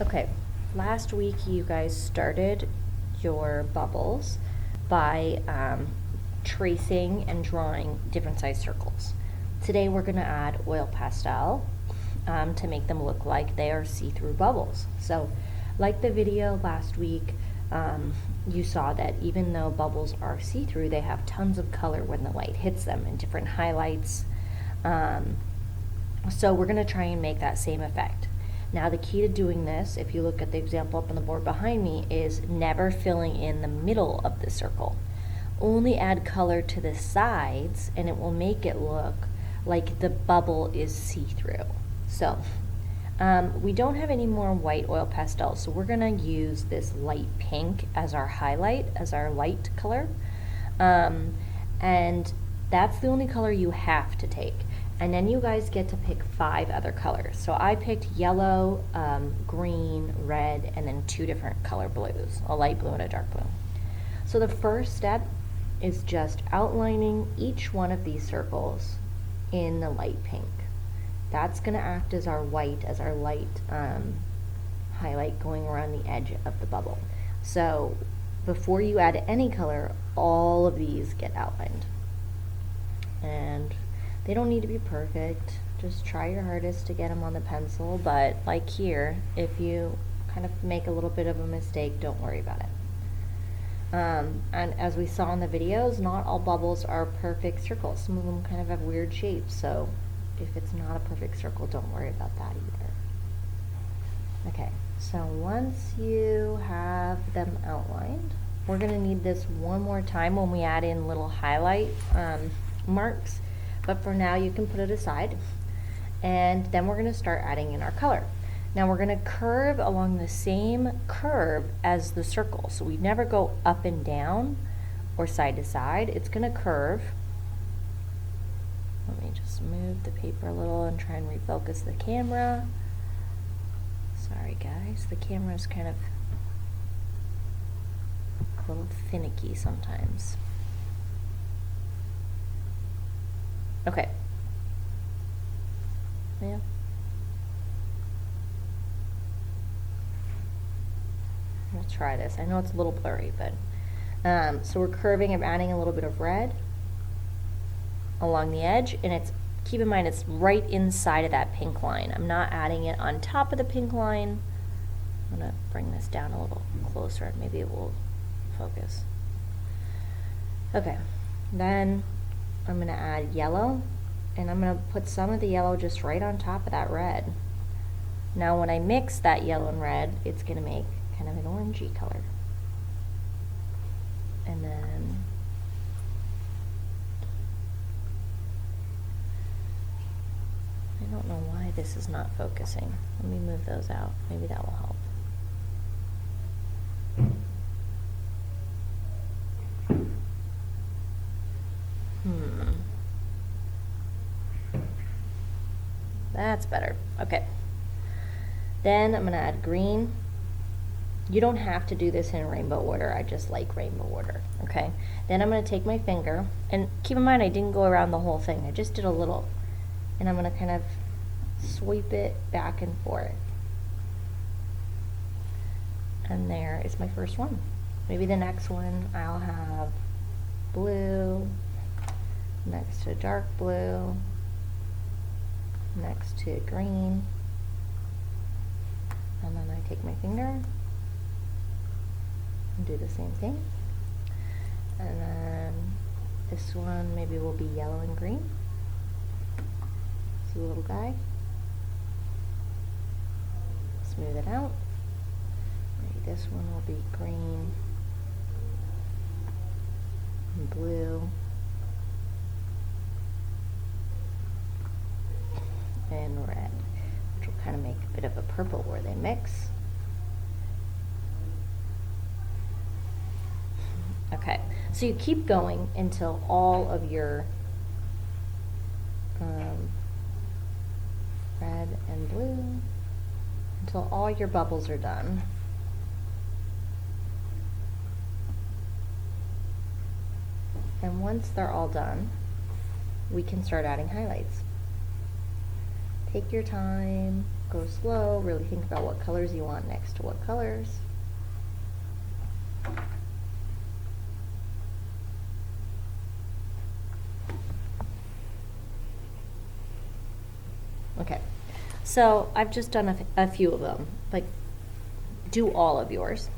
Okay, last week you guys started your bubbles by tracing and drawing different size circles. Today we're going to add oil pastel to make them look like they are see-through bubbles. So like the video last week, you saw that even though bubbles are see-through, they have tons of color when the light hits them and different highlights. So we're going to try and make that same effect. Now the key to doing this, if you look at the example up on the board behind me, is never filling in the middle of the circle. Only add color to the sides and it will make it look like the bubble is see-through. So we don't have any more white oil pastels, so we're going to use this light pink as our highlight, as our light color. And that's the only color you have to take. And then you guys get to pick 5 other colors. So I picked yellow, green, red, and then 2 different color blues, a light blue and a dark blue. So the first step is just outlining each one of these circles in the light pink. That's going to act as our white, as our light highlight going around the edge of the bubble. So before you add any color, all of these get outlined. And they don't need to be perfect. Just try your hardest to get them on the pencil, but like here, if you kind of make a little bit of a mistake, don't worry about it. And as we saw in the videos, not all bubbles are perfect circles. Some of them kind of have weird shapes, so if it's not a perfect circle, don't worry about that either. Okay, so once you have them outlined, we're gonna need this one more time when we add in little highlight marks. But for now, you can put it aside. And then we're gonna start adding in our color. Now we're gonna curve along the same curve as the circle. So we never go up and down or side to side. It's gonna curve. Let me just move the paper a little and try and refocus the camera. Sorry guys, the camera is kind of a little finicky sometimes. Okay. Yeah. We'll try this. I know it's a little blurry, but so we're curving and adding a little bit of red along the edge, and it's, keep in mind, it's right inside of that pink line. I'm not adding it on top of the pink line. I'm gonna bring this down a little closer and maybe it will focus. Okay, then I'm going to add yellow, and I'm going to put some of the yellow just right on top of that red. Now when I mix that yellow and red, it's going to make kind of an orangey color. And then I don't know why this is not focusing. Let me move those out. Maybe that will help. That's better. Okay. Then I'm going to add green. You don't have to do this in rainbow order. I just like rainbow order. Okay. Then I'm going to take my finger, and keep in mind I didn't go around the whole thing. I just did a little. And I'm going to kind of sweep it back and forth. And there is my first one. Maybe the next one I'll have blue next to dark blue, next to green, and then I take my finger and do the same thing. And then this one maybe will be yellow and green. See the little guy? Smooth it out. Maybe this one will be green and blue and red, which will kind of make a bit of a purple where they mix. Okay, so you keep going until all of your red and blue, until all your bubbles are done. And once they're all done, we can start adding highlights. Take your time, Go slow, really think about what colors you want next to what colors. Okay, so I've just done a few of them, like do all of yours.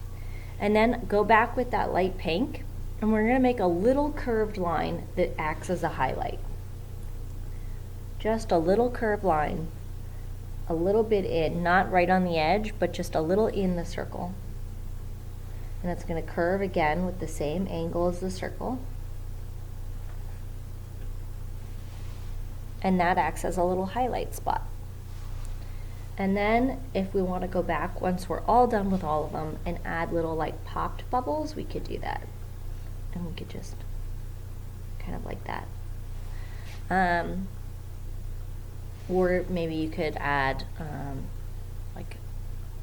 And then go back with that light pink, and we're gonna make a little curved line that acts as a highlight. Just a little curved line, a little bit in, not right on the edge, but just a little in the circle. And it's gonna curve again with the same angle as the circle. And that acts as a little highlight spot. And then if we want to go back once we're all done with all of them and add little like popped bubbles, we could do that. And we could just kind of like that. Or maybe you could add like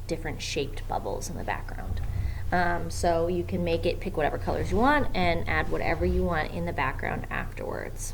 different shaped bubbles in the background. So you can make it, pick whatever colors you want and add whatever you want in the background afterwards.